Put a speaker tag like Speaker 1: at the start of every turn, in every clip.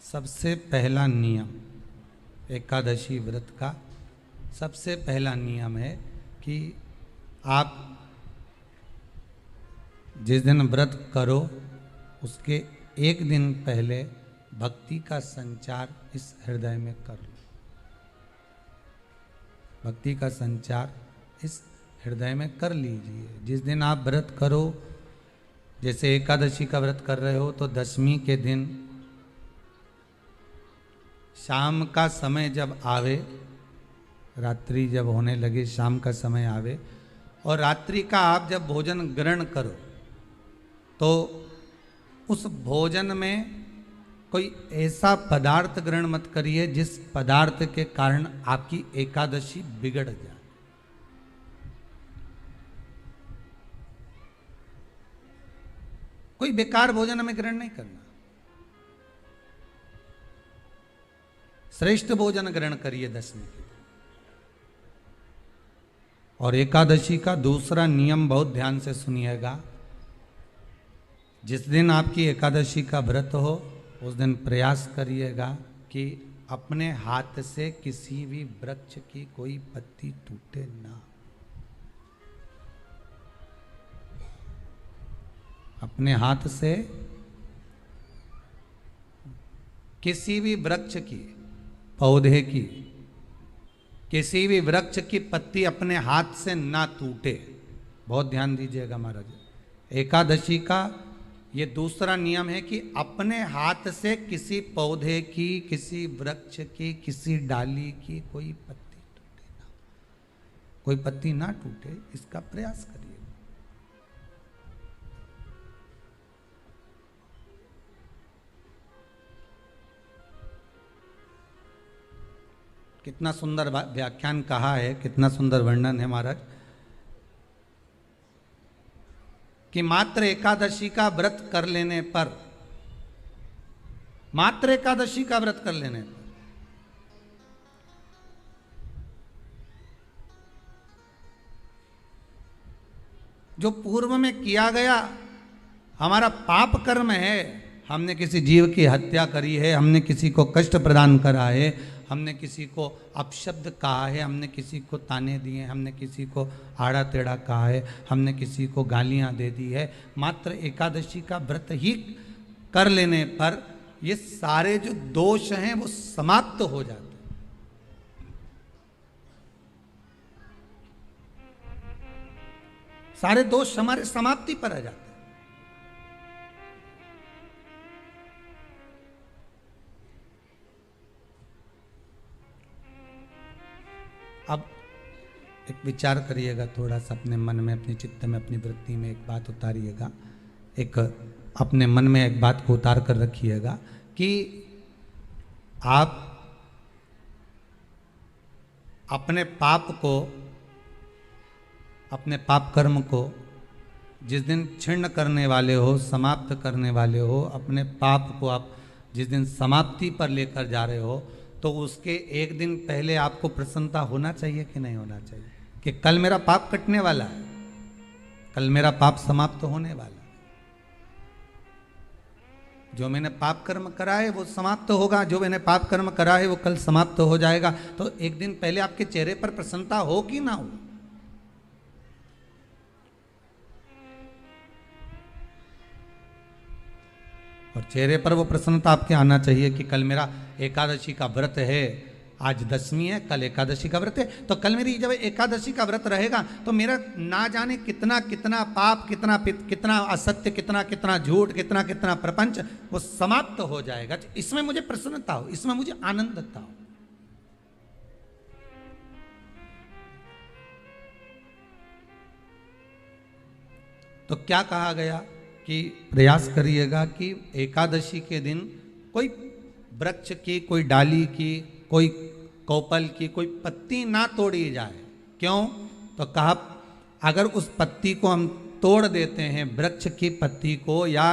Speaker 1: सबसे पहला नियम एकादशी व्रत का सबसे पहला नियम है कि आप जिस दिन व्रत करो उसके एक दिन पहले भक्ति का संचार इस हृदय में कर लो। भक्ति का संचार इस हृदय में कर लीजिए। जिस दिन आप व्रत करो, जैसे एकादशी का व्रत कर रहे हो तो दशमी के दिन शाम का समय जब आवे, रात्रि जब होने लगे, शाम का समय आवे और रात्रि का आप जब भोजन ग्रहण करो तो उस भोजन में कोई ऐसा पदार्थ ग्रहण मत करिए जिस पदार्थ के कारण आपकी एकादशी बिगड़ जाए। कोई बेकार भोजन हमें ग्रहण नहीं करना, श्रेष्ठ भोजन ग्रहण करिए दशमी के दिन। और एकादशी का दूसरा नियम बहुत ध्यान से सुनिएगा। जिस दिन आपकी एकादशी का व्रत हो उस दिन प्रयास करिएगा कि अपने हाथ से किसी भी वृक्ष की कोई पत्ती टूटे ना। अपने हाथ से किसी भी वृक्ष की, पौधे की, किसी भी वृक्ष की पत्ती अपने हाथ से ना टूटे। बहुत ध्यान दीजिएगा महाराज। एकादशी का ये दूसरा नियम है कि अपने हाथ से किसी पौधे की, किसी वृक्ष की, किसी डाली की कोई पत्ती टूटे ना, कोई पत्ती ना टूटे, इसका प्रयास करिए। कितना सुंदर व्याख्यान कहा है, कितना सुंदर वर्णन है महाराज कि मात्र एकादशी का व्रत कर लेने पर, मात्र एकादशी का व्रत कर लेने पर जो पूर्व में किया गया हमारा पाप कर्म है, हमने किसी जीव की हत्या करी है, हमने किसी को कष्ट प्रदान करा है, हमने किसी को अपशब्द कहा है, हमने किसी को ताने दिए, हमने किसी को आड़ा टेढ़ा कहा है, हमने किसी को गालियां दे दी है, मात्र एकादशी का व्रत ही कर लेने पर ये सारे जो दोष हैं वो समाप्त हो जाते हैं। सारे दोष हमारे समाप्ति पर आ जाते हैं। अब एक विचार करिएगा थोड़ा सा अपने मन में, अपने चित्त में, अपनी वृत्ति में एक बात उतारिएगा। एक अपने मन में एक बात को उतार कर रखिएगा कि आप अपने पाप को, अपने पाप कर्म को जिस दिन छिन्न करने वाले हो, समाप्त करने वाले हो, अपने पाप को आप जिस दिन समाप्ति पर लेकर जा रहे हो तो उसके एक दिन पहले आपको प्रसन्नता होना चाहिए कि नहीं होना चाहिए कि कल मेरा पाप कटने वाला है, कल मेरा पाप समाप्त होने वाला है। जो मैंने पाप कर्म करा है वो समाप्त होगा, जो मैंने पाप कर्म करा है वो कल समाप्त हो जाएगा। तो एक दिन पहले आपके चेहरे पर प्रसन्नता हो कि ना हो। और चेहरे पर वो प्रसन्नता आपके आना चाहिए कि कल मेरा एकादशी का व्रत है, आज दशमी है, कल एकादशी का व्रत है, तो कल मेरी जब एकादशी का व्रत रहेगा तो मेरा ना जाने कितना कितना पाप, कितना असत्य, कितना झूठ, कितना प्रपंच वो समाप्त हो जाएगा। इसमें मुझे प्रसन्नता हो, इसमें मुझे आनंदता हो। तो क्या कहा गया कि प्रयास करिएगा कि एकादशी के दिन कोई वृक्ष की, कोई डाली की, कोई कोपल की कोई पत्ती ना तोड़ी जाए। क्यों? तो कहा अगर उस पत्ती को हम तोड़ देते हैं, वृक्ष की पत्ती को या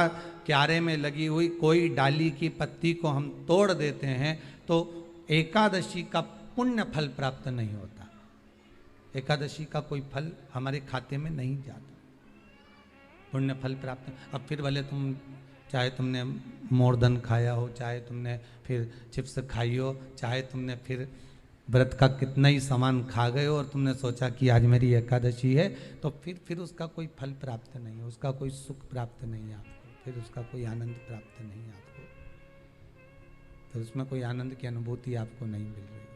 Speaker 1: क्यारे में लगी हुई कोई डाली की पत्ती को हम तोड़ देते हैं तो एकादशी का पुण्य फल प्राप्त नहीं होता, एकादशी का कोई फल हमारे खाते में नहीं जाता, पुण्य फल प्राप्त। अब फिर भले तुम चाहे तुमने मोरधन खाया हो, चाहे तुमने फिर चिप्स खाई हो, चाहे तुमने फिर व्रत का कितना ही सामान खा गए हो और तुमने सोचा कि आज मेरी एकादशी है, तो फिर उसका कोई फल प्राप्त नहीं है, उसका कोई सुख प्राप्त नहीं है आपको, फिर उसका कोई आनंद प्राप्त नहीं है आपको, फिर उसमें कोई आनंद की अनुभूति आपको नहीं मिल रही।